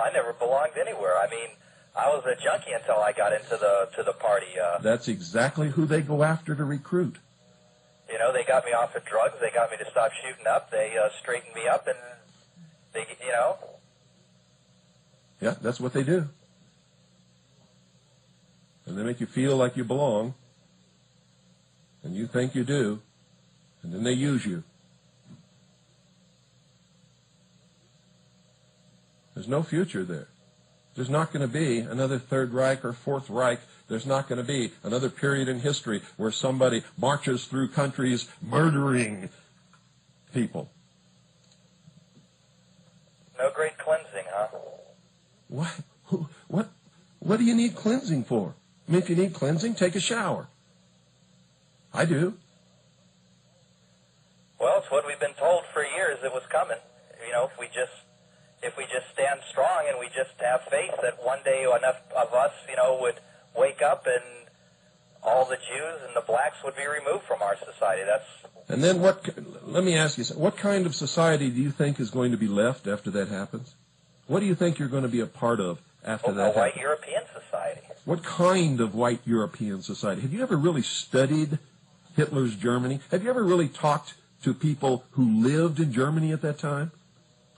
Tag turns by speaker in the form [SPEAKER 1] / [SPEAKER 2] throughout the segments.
[SPEAKER 1] I never belonged anywhere. I mean, I was a junkie until I got into the party.
[SPEAKER 2] That's exactly who they go after to recruit.
[SPEAKER 1] You know, they got me off of drugs. They got me to stop shooting up. They straightened me up, and they, you know.
[SPEAKER 2] Yeah, that's what they do. And they make you feel like you belong, and you think you do, and then they use you. There's no future there. There's not going to be another Third Reich or Fourth Reich. There's not going to be another period in history where somebody marches through countries murdering people.
[SPEAKER 1] No great cleansing, huh?
[SPEAKER 2] What do you need cleansing for? I mean, if you need cleansing, take a shower. I do.
[SPEAKER 1] Well, it's what we've been told for years it was coming. You know, if we just stand strong and we just have faith that one day enough of us, you know, would wake up and all the Jews and the blacks would be removed from our society.
[SPEAKER 2] And then let me ask you, what kind of society do you think is going to be left after that happens? What do you think you're going to be a part of after that happens?
[SPEAKER 1] A white European society.
[SPEAKER 2] What kind of white European society? Have you ever really studied Hitler's Germany? Have you ever really talked to people who lived in Germany at that time?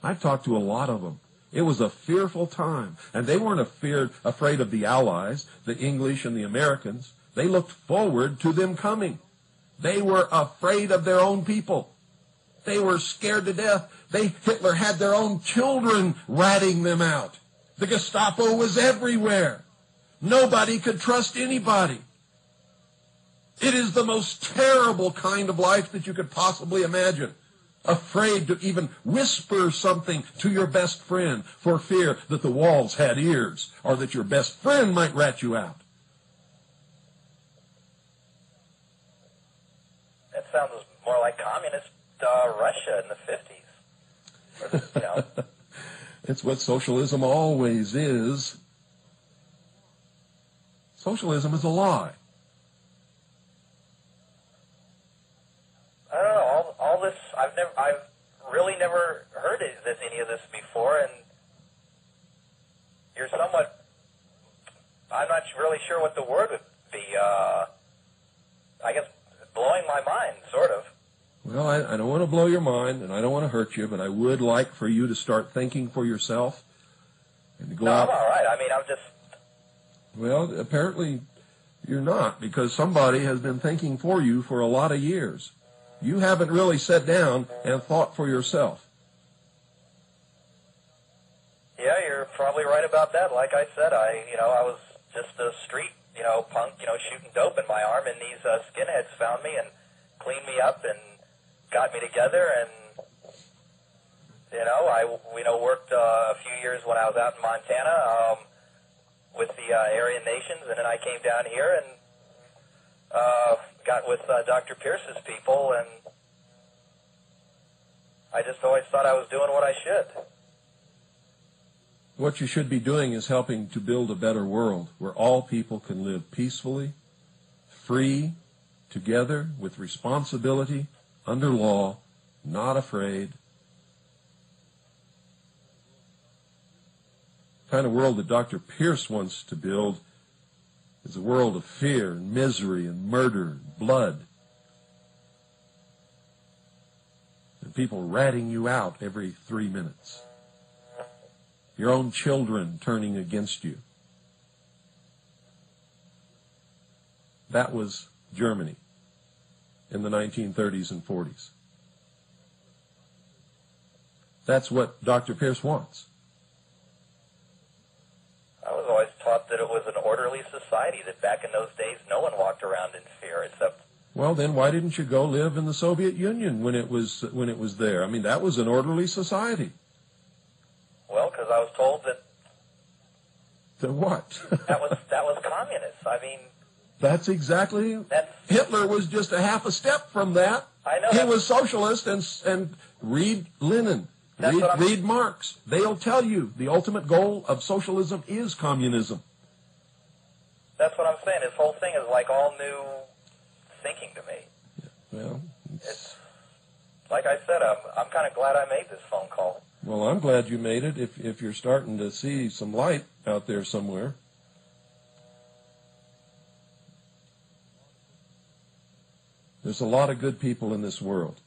[SPEAKER 2] I've talked to a lot of them. It was a fearful time, and they weren't afraid of the Allies, the English and the Americans. They looked forward to them coming. They were afraid of their own people. They were scared to death. Hitler had their own children ratting them out. The Gestapo was everywhere. Nobody could trust anybody. It is the most terrible kind of life that you could possibly imagine. Afraid to even whisper something to your best friend for fear that the walls had ears or that your best friend might rat you out.
[SPEAKER 1] That sounds more like communist Russia in the 50s. You know.
[SPEAKER 2] It's what socialism always is. Socialism is a lie.
[SPEAKER 1] I don't know. All this, I've really never heard any of this before, and you're somewhat. I'm not really sure what the word would be. I guess blowing my mind, sort of.
[SPEAKER 2] Well, I don't want to blow your mind, and I don't want to hurt you, but I would like for you to start thinking for yourself and to go out.
[SPEAKER 1] I'm all right. I mean, I'm just.
[SPEAKER 2] Well, apparently you're not, because somebody has been thinking for you for a lot of years. You haven't really sat down and thought for yourself.
[SPEAKER 1] Yeah, you're probably right about that. Like I said, I was just a street, punk, shooting dope in my arm, and these skinheads found me and cleaned me up and got me together, and I worked a few years when I was out in Montana with the Aryan Nations, and then I came down here and got with Dr. Pierce's people, and I just always thought I was doing what I should.
[SPEAKER 2] What you should be doing is helping to build a better world where all people can live peacefully, free, together, with responsibility, under law, not afraid. The kind of world that Dr. Pierce wants to build is a world of fear and misery and murder and blood. And people ratting you out every 3 minutes. Your own children turning against you. That was Germany in the 1930s and 40s. That's what Dr. Pierce wants.
[SPEAKER 1] I was always taught that it was an orderly society, that back in those days no one walked around in fear except...
[SPEAKER 2] Well, then why didn't you go live in the Soviet Union when it was there? I mean, that was an orderly society.
[SPEAKER 1] Well, because I was told that...
[SPEAKER 2] That what?
[SPEAKER 1] that was communist. I mean...
[SPEAKER 2] That's exactly... Hitler was just a half a step from that.
[SPEAKER 1] I know.
[SPEAKER 2] He was socialist, and read Lenin. Read Marx. They'll tell you the ultimate goal of socialism is communism.
[SPEAKER 1] That's what I'm saying. This whole thing is like all new thinking to me.
[SPEAKER 2] Yeah, well,
[SPEAKER 1] it's like I said, I'm kind of glad I made this phone call.
[SPEAKER 2] Well, I'm glad you made it if you're starting to see some light out there somewhere. There's a lot of good people in this world.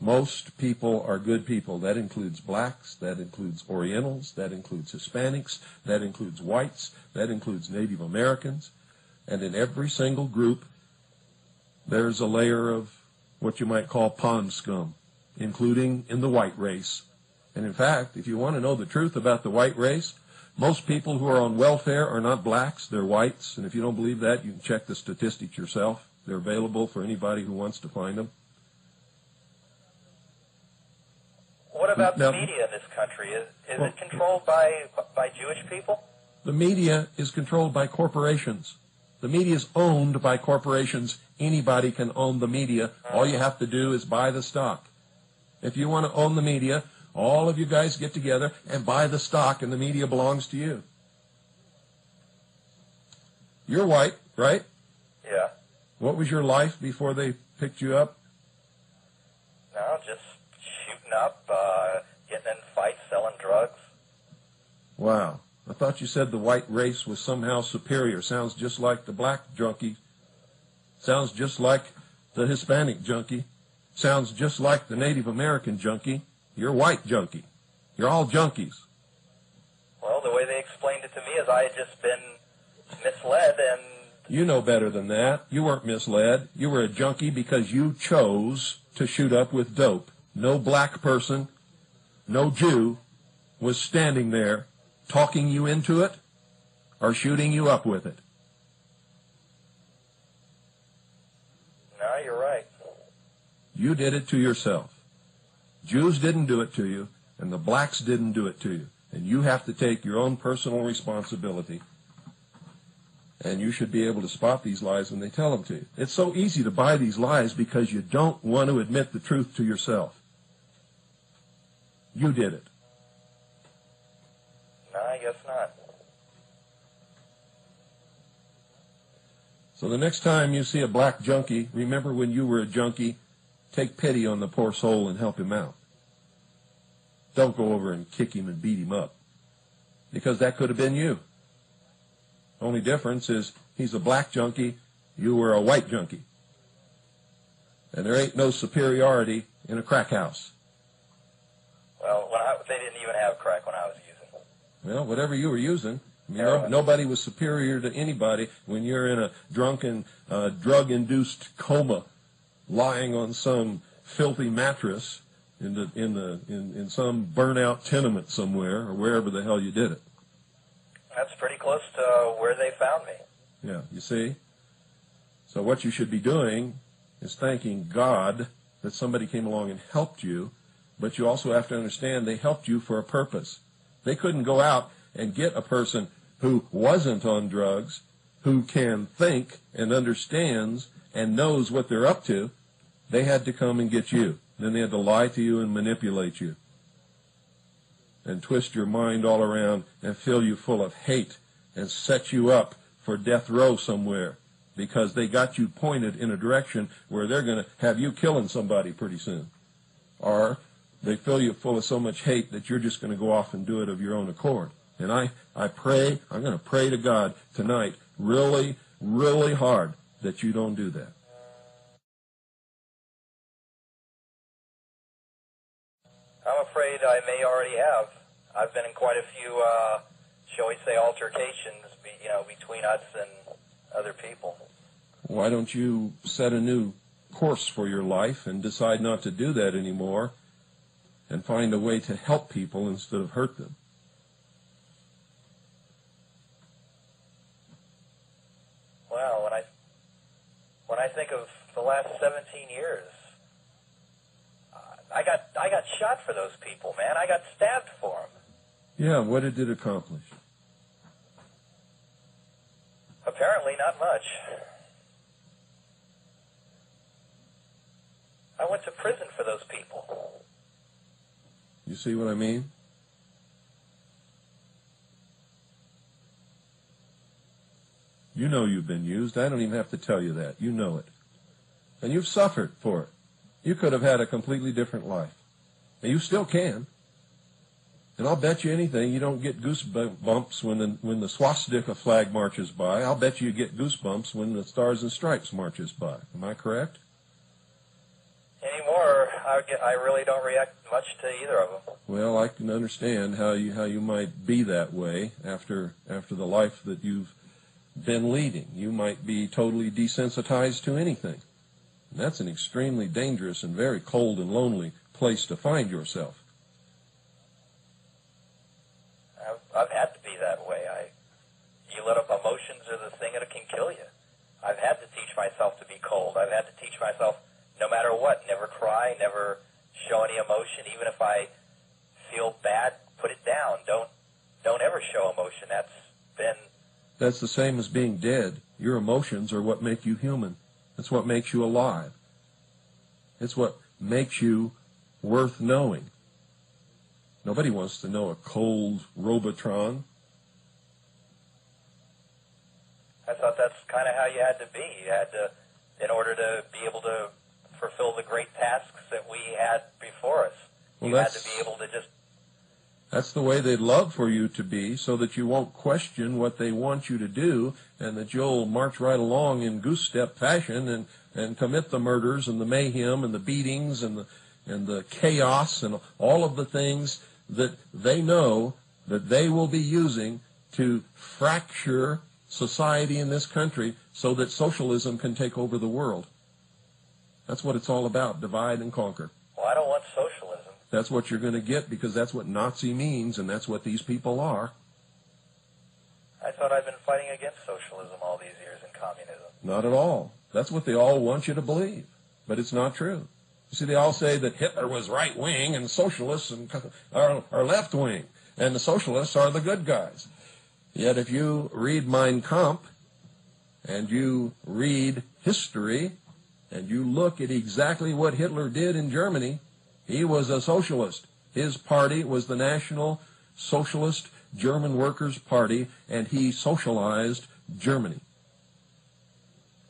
[SPEAKER 2] Most people are good people. That includes blacks, that includes Orientals, that includes Hispanics, that includes whites, that includes Native Americans. And in every single group, there's a layer of what you might call pond scum, including in the white race. And in fact, if you want to know the truth about the white race, most people who are on welfare are not blacks, they're whites. And if you don't believe that, you can check the statistics yourself. They're available for anybody who wants to find them.
[SPEAKER 1] What about the media in this country? Is it controlled by Jewish people?
[SPEAKER 2] The media is controlled by corporations. The media is owned by corporations. Anybody can own the media. All you have to do is buy the stock. If you want to own the media, all of you guys get together and buy the stock, and the media belongs to you. You're white, right?
[SPEAKER 1] Yeah.
[SPEAKER 2] What was your life before they picked you up?
[SPEAKER 1] No, just shooting up, getting in fights, selling drugs.
[SPEAKER 2] Wow. I thought you said the white race was somehow superior. Sounds just like the black junkie. Sounds just like the Hispanic junkie. Sounds just like the Native American junkie. You're white junkie. You're all junkies.
[SPEAKER 1] Well, the way they explained it to me is I had just been misled and...
[SPEAKER 2] You know better than that. You weren't misled. You were a junkie because you chose to shoot up with dope. No black person, no Jew was standing there talking you into it or shooting you up with it.
[SPEAKER 1] No, you're right.
[SPEAKER 2] You did it to yourself. Jews didn't do it to you, and the blacks didn't do it to you. And you have to take your own personal responsibility. And you should be able to spot these lies when they tell them to you. It's so easy to buy these lies because you don't want to admit the truth to yourself. You did it.
[SPEAKER 1] No, I guess not.
[SPEAKER 2] So the next time you see a black junkie, remember when you were a junkie, take pity on the poor soul and help him out. Don't go over and kick him and beat him up, because that could have been you. Only difference is he's a black junkie, you were a white junkie. And there ain't no superiority in a crack house.
[SPEAKER 1] Well, they didn't even have crack when I was using.
[SPEAKER 2] Well, whatever you were using, nobody was superior to anybody when you're in a drunken, drug-induced coma, lying on some filthy mattress in some burnout tenement somewhere, or wherever the hell you did it.
[SPEAKER 1] That's pretty close to where they found me.
[SPEAKER 2] Yeah, you see? So what you should be doing is thanking God that somebody came along and helped you, but you also have to understand they helped you for a purpose. They couldn't go out and get a person who wasn't on drugs, who can think and understands and knows what they're up to. They had to come and get you. Then they had to lie to you and manipulate you and twist your mind all around and fill you full of hate and set you up for death row somewhere, because they got you pointed in a direction where they're going to have you killing somebody pretty soon. Or they fill you full of so much hate that you're just going to go off and do it of your own accord. And I'm going to pray to God tonight really, really hard that you don't do that.
[SPEAKER 1] I'm afraid I may already have. I've been in quite a few, shall we say, altercations, between us and other people.
[SPEAKER 2] Why don't you set a new course for your life and decide not to do that anymore and find a way to help people instead of hurt them?
[SPEAKER 1] Well, when I think of the last 17 years, I got shot for those people, man. I got stabbed for them.
[SPEAKER 2] Yeah, what did it accomplish?
[SPEAKER 1] Apparently not much. I went to prison for those people.
[SPEAKER 2] You see what I mean? You know you've been used. I don't even have to tell you that. You know it. And you've suffered for it. You could have had a completely different life. And you still can. And I'll bet you anything you don't get goosebumps when the swastika flag marches by. I'll bet you get goosebumps when the Stars and Stripes marches by. Am I correct?
[SPEAKER 1] Anymore, I really don't react much to either of them.
[SPEAKER 2] Well, I can understand how you might be that way after the life that you've been leading. You might be totally desensitized to anything. And that's an extremely dangerous and very cold and lonely place to find yourself.
[SPEAKER 1] I've had to be that way. You let up, emotions are the thing that can kill you. I've had to teach myself to be cold. I've had to teach myself, no matter what, never cry, never show any emotion. Even if I feel bad, put it down. Don't ever show emotion. That's
[SPEAKER 2] the same as being dead. Your emotions are what make you human. It's what makes you alive. It's what makes you worth knowing. Nobody wants to know a cold Robotron.
[SPEAKER 1] I thought that's kind of how you had to be. You had to, in order to be able to fulfill the great tasks that we had before us. You had to be able to just...
[SPEAKER 2] That's the way they'd love for you to be, so that you won't question what they want you to do, and that you'll march right along in goose-step fashion and commit the murders and the mayhem and the beatings and the chaos and all of the things that they know that they will be using to fracture society in this country so that socialism can take over the world. That's what it's all about, divide and conquer.
[SPEAKER 1] Well, I don't want socialism.
[SPEAKER 2] That's what you're going to get, because that's what Nazi means, and that's what these people are.
[SPEAKER 1] I thought I'd been fighting against socialism all these years in communism.
[SPEAKER 2] Not at all. That's what they all want you to believe, but it's not true. You see, they all say that Hitler was right-wing and socialists are left-wing, and the socialists are the good guys. Yet if you read Mein Kampf and you read history and you look at exactly what Hitler did in Germany, he was a socialist. His party was the National Socialist German Workers' Party, and he socialized Germany.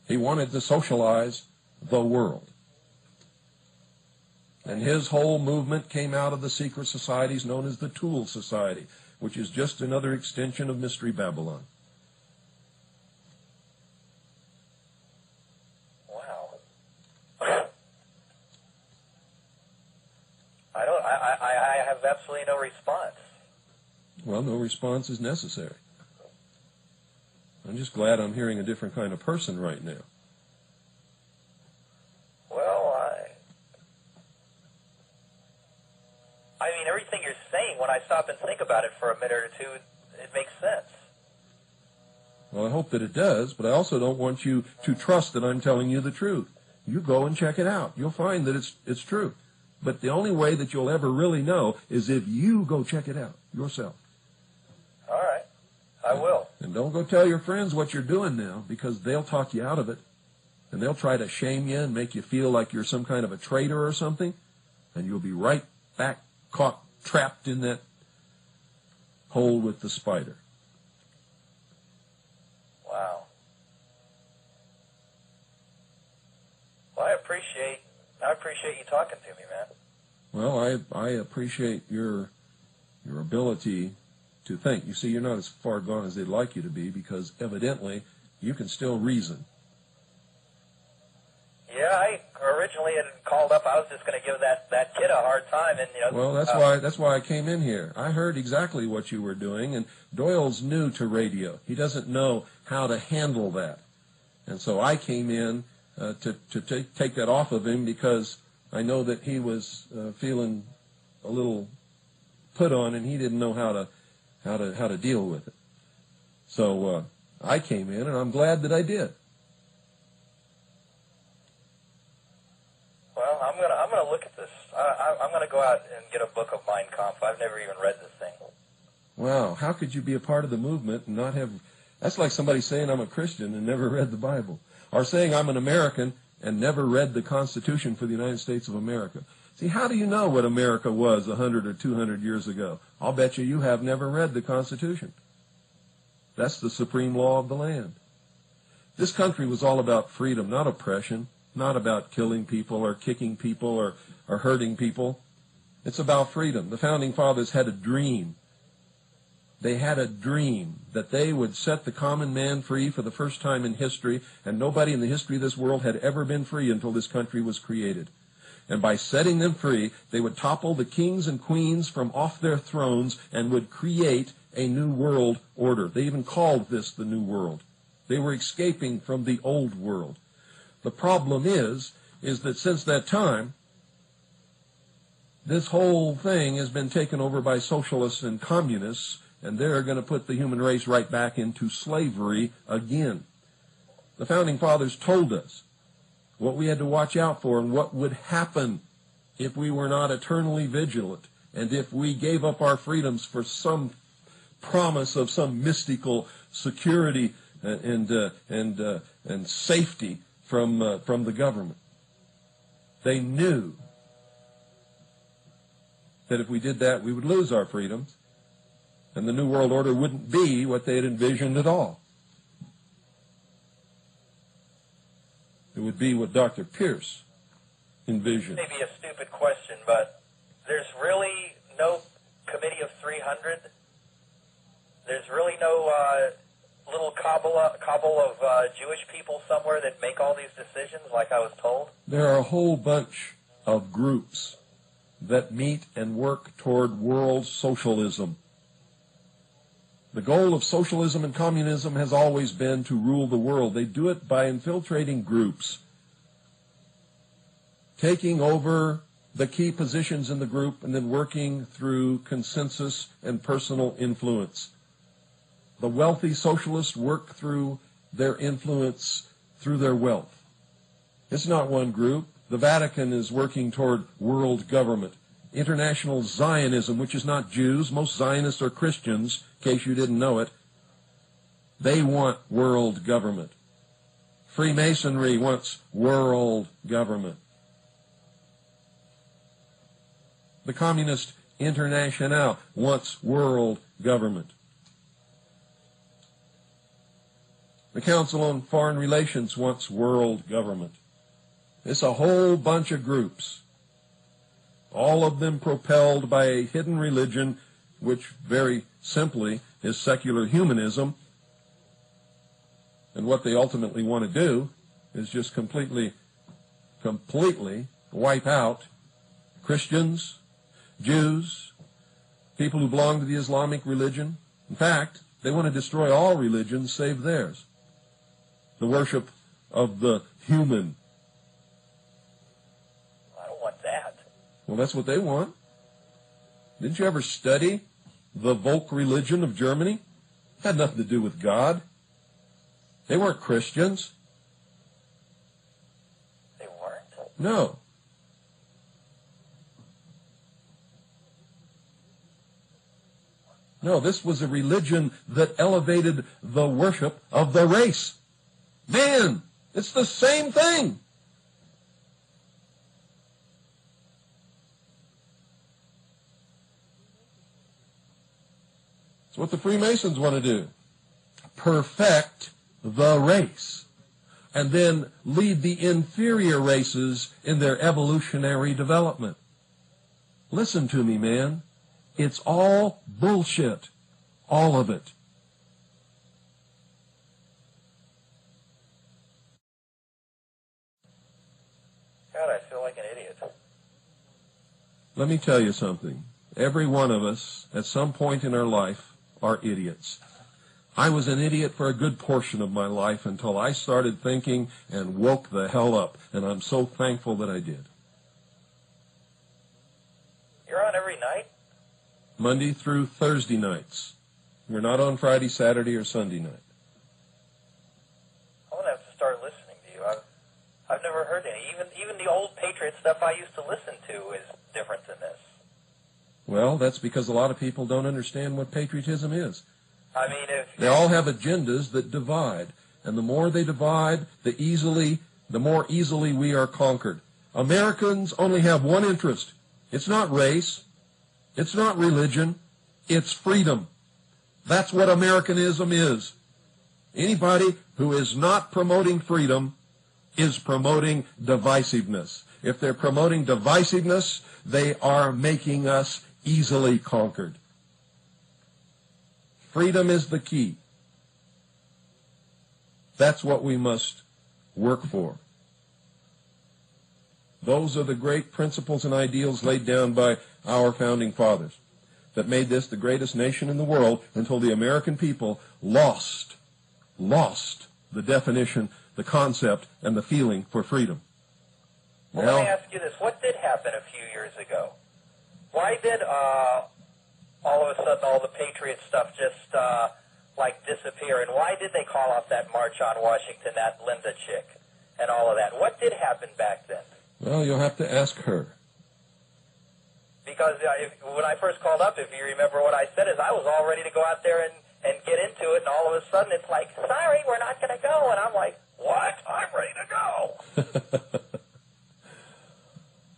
[SPEAKER 2] He wanted to socialize the world. And his whole movement came out of the secret societies known as the Tool Society, which is just another extension of Mystery Babylon.
[SPEAKER 1] Wow. I have absolutely no response.
[SPEAKER 2] Well, no response is necessary. I'm just glad I'm hearing a different kind of person right now.
[SPEAKER 1] I mean, everything you're saying, when I stop and think about it for a minute or two, it makes sense.
[SPEAKER 2] Well, I hope that it does, but I also don't want you to trust that I'm telling you the truth. You go and check it out. You'll find that it's true. But the only way that you'll ever really know is if you go check it out yourself.
[SPEAKER 1] All right. I will.
[SPEAKER 2] And don't go tell your friends what you're doing now, because they'll talk you out of it. And they'll try to shame you and make you feel like you're some kind of a traitor or something. And you'll be right back caught, trapped in that hole with the spider.
[SPEAKER 1] Wow. Well, I appreciate you talking to me, man.
[SPEAKER 2] Well, I appreciate your ability to think. You see, you're not as far gone as they'd like you to be, because evidently you can still reason.
[SPEAKER 1] Yeah, I originally had called up. I was just going to give that kid a hard time, and
[SPEAKER 2] Well, that's why I came in here. I heard exactly what you were doing, and Doyle's new to radio. He doesn't know how to handle that, and so I came in to take that off of him, because I know that he was feeling a little put on, and he didn't know how to deal with it. So I came in, and I'm glad that I did.
[SPEAKER 1] Well, I'm gonna look at this. I'm gonna go out and get a book of Mein Kampf. I've never even read this thing.
[SPEAKER 2] Wow, how could you be a part of the movement and not have... That's like somebody saying I'm a Christian and never read the Bible, or saying I'm an American and never read the Constitution for the United States of America. See, how do you know what America was 100 or 200 years ago? I'll bet you have never read the Constitution. That's the supreme law of the land. This country was all about freedom, not oppression, not about killing people or kicking people or hurting people. It's about freedom. The Founding Fathers had a dream. They had a dream that they would set the common man free for the first time in history, and nobody in the history of this world had ever been free until this country was created. And by setting them free, they would topple the kings and queens from off their thrones and would create a new world order. They even called this the New World. They were escaping from the old world. The problem is that since that time, this whole thing has been taken over by socialists and communists, and they're going to put the human race right back into slavery again. The Founding Fathers told us what we had to watch out for and what would happen if we were not eternally vigilant and if we gave up our freedoms for some promise of some mystical security and safety from the government. They knew that if we did that, we would lose our freedoms, and the New World Order wouldn't be what they had envisioned at all. It would be what Dr. Pierce envisioned.
[SPEAKER 1] Maybe a stupid question, but there's really no Committee of 300? There's really no little cobble of Jewish people somewhere that make all these decisions, like I was told?
[SPEAKER 2] There are a whole bunch of groups that meet and work toward world socialism. The goal of socialism and communism has always been to rule the world. They do it by infiltrating groups, taking over the key positions in the group, and then working through consensus and personal influence. The wealthy socialists work through their influence through their wealth. It's not one group. The Vatican is working toward world government. International Zionism, which is not Jews, most Zionists are Christians, in case you didn't know it, they want world government. Freemasonry wants world government. The Communist International wants world government. The Council on Foreign Relations wants world government. It's a whole bunch of groups, all of them propelled by a hidden religion, which very simply is secular humanism. And what they ultimately want to do is just completely wipe out Christians, Jews, people who belong to the Islamic religion. In fact, they want to destroy all religions save theirs. The worship of the human.
[SPEAKER 1] I don't want that.
[SPEAKER 2] Well, that's what they want. Didn't you ever study the Volk religion of Germany? It had nothing to do with God. They weren't Christians.
[SPEAKER 1] They weren't?
[SPEAKER 2] No. No, this was a religion that elevated the worship of the race. Man, it's the same thing. It's what the Freemasons want to do. Perfect the race. And then lead the inferior races in their evolutionary development. Listen to me, man. It's all bullshit. All of it.
[SPEAKER 1] God, I feel like an idiot.
[SPEAKER 2] Let me tell you something. Every one of us, at some point in our life, are idiots. I was an idiot for a good portion of my life until I started thinking and woke the hell up. And I'm so thankful that I did.
[SPEAKER 1] You're on every night?
[SPEAKER 2] Monday through Thursday nights. We're not on Friday, Saturday, or Sunday night.
[SPEAKER 1] I'm going to have to start listening to you. I've never heard any. Even the old Patriot stuff I used to listen to is different than this.
[SPEAKER 2] Well, that's because a lot of people don't understand what patriotism is.
[SPEAKER 1] I mean,
[SPEAKER 2] They all have agendas that divide. And the more they divide, the more easily we are conquered. Americans only have one interest. It's not race. It's not religion. It's freedom. That's what Americanism is. Anybody who is not promoting freedom is promoting divisiveness. If they're promoting divisiveness, they are making us easily conquered. Freedom is the key. That's what we must work for. Those are the great principles and ideals laid down by our founding fathers that made this the greatest nation in the world until the American people lost the definition, the concept, and the feeling for freedom.
[SPEAKER 1] Well, let me ask you this. What did happen a few years ago? Why did all of a sudden all the Patriot stuff just disappear? And why did they call off that March on Washington, that Linda chick, and all of that? What did happen back then?
[SPEAKER 2] Well, you'll have to ask her.
[SPEAKER 1] Because when I first called up, if you remember what I said, is I was all ready to go out there and get into it, and all of a sudden it's like, sorry, we're not going to go. And I'm like, what? I'm ready to go.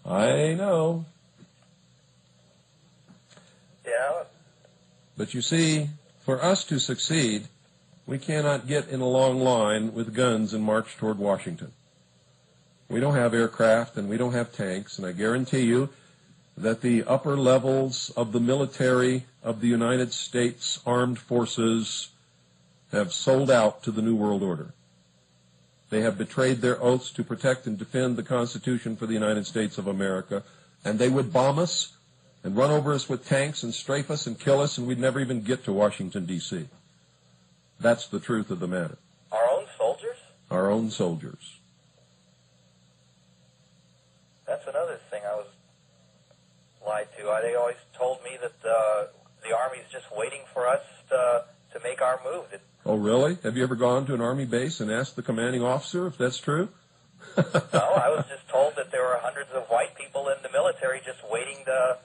[SPEAKER 2] I know.
[SPEAKER 1] Yeah.
[SPEAKER 2] But you see, for us to succeed, we cannot get in a long line with guns and march toward Washington. We don't have aircraft and we don't have tanks, and I guarantee you that the upper levels of the military of the United States Armed Forces have sold out to the New World Order. They have betrayed their oaths to protect and defend the Constitution for the United States of America, and they would bomb us and run over us with tanks and strafe us and kill us, and we'd never even get to Washington, D.C. That's the truth of the matter.
[SPEAKER 1] Our own soldiers?
[SPEAKER 2] Our own soldiers.
[SPEAKER 1] That's another thing I was lied to. They always told me that the Army's just waiting for us to make our move.
[SPEAKER 2] Oh, really? Have you ever gone to an Army base and asked the commanding officer if that's true?
[SPEAKER 1] No, I was just told that there were hundreds of white people in the military just waiting to...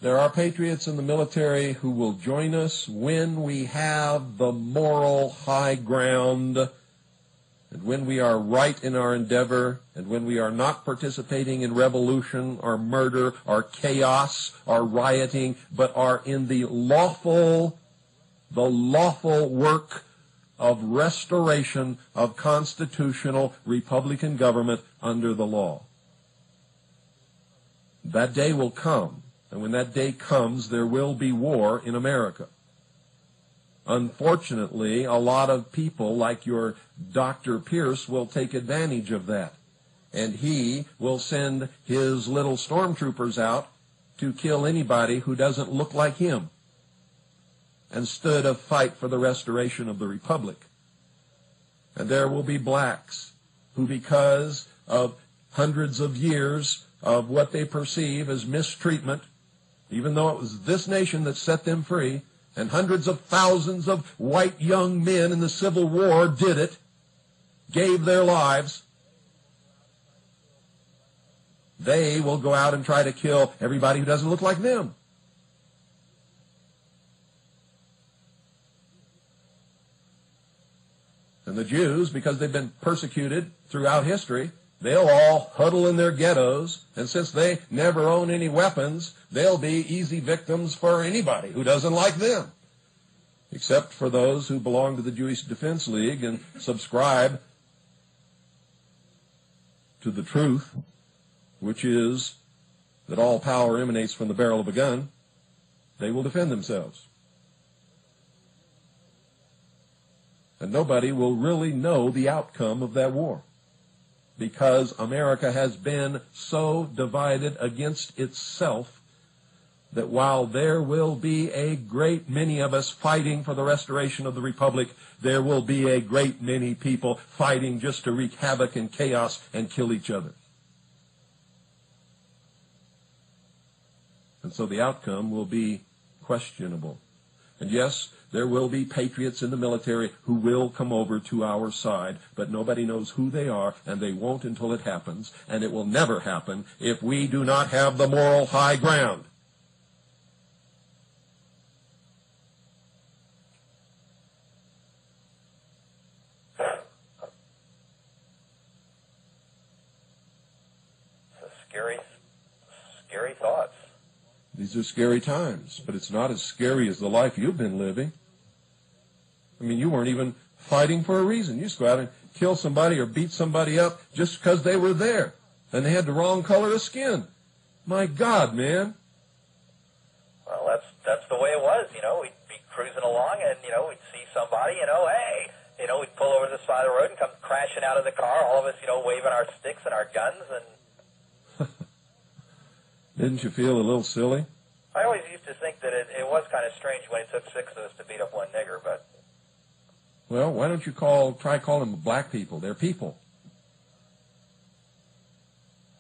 [SPEAKER 2] There are patriots in the military who will join us when we have the moral high ground, and when we are right in our endeavor, and when we are not participating in revolution or murder or chaos or rioting, but are in the lawful work of restoration of constitutional Republican government under the law. That day will come, and when that day comes, there will be war in America. Unfortunately, a lot of people like your Dr. Pierce will take advantage of that, and he will send his little stormtroopers out to kill anybody who doesn't look like him, instead of fight for the restoration of the Republic. And there will be blacks who, because of hundreds of years of what they perceive as mistreatment, even though it was this nation that set them free, and hundreds of thousands of white young men in the Civil War did it, gave their lives, they will go out and try to kill everybody who doesn't look like them. And the Jews, because they've been persecuted throughout history, they'll all huddle in their ghettos, and since they never own any weapons, they'll be easy victims for anybody who doesn't like them, except for those who belong to the Jewish Defense League and subscribe to the truth, which is that all power emanates from the barrel of a gun. They will defend themselves. And nobody will really know the outcome of that war, because America has been so divided against itself that while there will be a great many of us fighting for the restoration of the Republic, there will be a great many people fighting just to wreak havoc and chaos and kill each other. And so the outcome will be questionable. And yes, there will be patriots in the military who will come over to our side, but nobody knows who they are, and they won't until it happens, and it will never happen if we do not have the moral high ground.
[SPEAKER 1] Scary thoughts.
[SPEAKER 2] These are scary times, but it's not as scary as the life you've been living. I mean, you weren't even fighting for a reason. You just go out and kill somebody or beat somebody up just because they were there and they had the wrong color of skin. My God, man.
[SPEAKER 1] Well, that's the way it was, you know. We'd be cruising along, and, you know, we'd see somebody, you know, hey, you know, we'd pull over to the side of the road and come crashing out of the car, all of us, you know, waving our sticks and our guns. And
[SPEAKER 2] didn't you feel a little silly?
[SPEAKER 1] I always used to think that it was kind of strange when it took 6 of us to beat up one nigger, but...
[SPEAKER 2] Well, why don't you try calling them black people? They're people.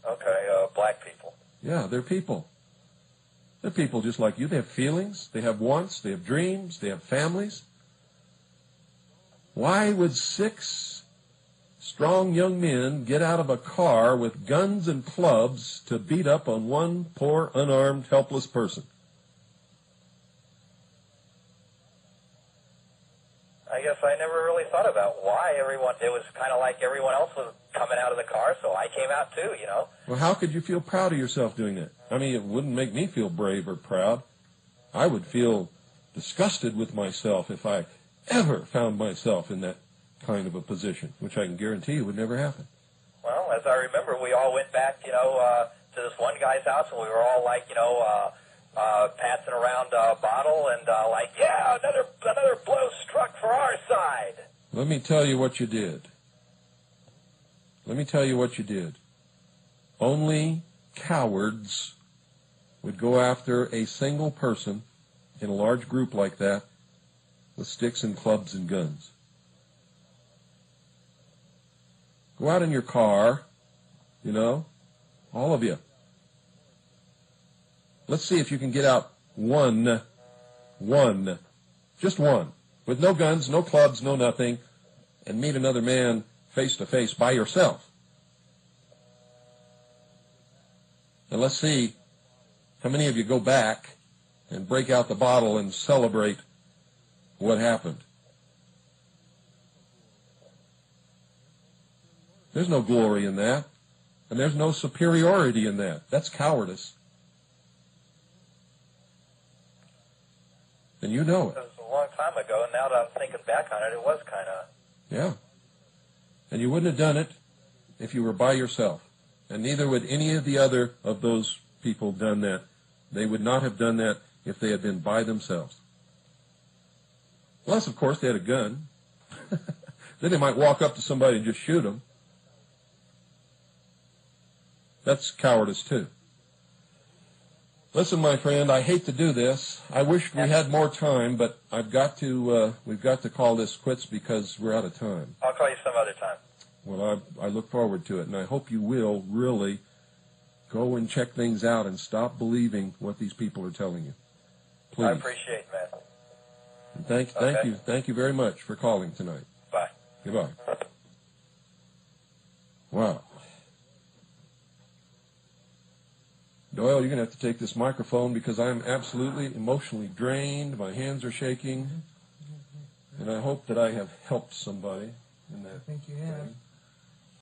[SPEAKER 1] Okay, black people.
[SPEAKER 2] Yeah, they're people. They're people just like you. They have feelings, they have wants, they have dreams, they have families. Why would 6 strong young men get out of a car with guns and clubs to beat up on one poor, unarmed, helpless person?
[SPEAKER 1] I guess I never really thought about why everyone... It was kind of like everyone else was coming out of the car, so I came out too, you know.
[SPEAKER 2] Well, how could you feel proud of yourself doing that? I mean, it wouldn't make me feel brave or proud. I would feel disgusted with myself if I ever found myself in that kind of a position, which I can guarantee you would never happen.
[SPEAKER 1] Well, as I remember, we all went back, you know, to this one guy's house, and we were all like, you know, passing around a bottle and like, yeah, another blow struck for our side.
[SPEAKER 2] Let me tell you what you did. Let me tell you what you did. Only cowards would go after a single person in a large group like that with sticks and clubs and guns. Go out in your car, you know, all of you. Let's see if you can get out one, just one, with no guns, no clubs, no nothing, and meet another man face to face by yourself. And let's see how many of you go back and break out the bottle and celebrate what happened. There's no glory in that, and there's no superiority in that. That's cowardice. And you know it.
[SPEAKER 1] It was a long time ago, and now that I'm thinking back on it, it was kind of...
[SPEAKER 2] Yeah. And you wouldn't have done it if you were by yourself. And neither would any of the other of those people done that. They would not have done that if they had been by themselves. Unless, of course, they had a gun. Then they might walk up to somebody and just shoot them. That's cowardice, too. Listen, my friend, I hate to do this. I wish we had more time, but we've got to call this quits because we're out of time.
[SPEAKER 1] I'll call you some other time.
[SPEAKER 2] Well, I look forward to it, and I hope you will really go and check things out and stop believing what these people are telling you. Please.
[SPEAKER 1] I appreciate it, man.
[SPEAKER 2] And thank you very much for calling tonight.
[SPEAKER 1] Bye.
[SPEAKER 2] Goodbye. Wow. Doyle, you're going to have to take this microphone because I'm absolutely emotionally drained. My hands are shaking. And I hope that I have helped somebody in that.
[SPEAKER 3] I think you have.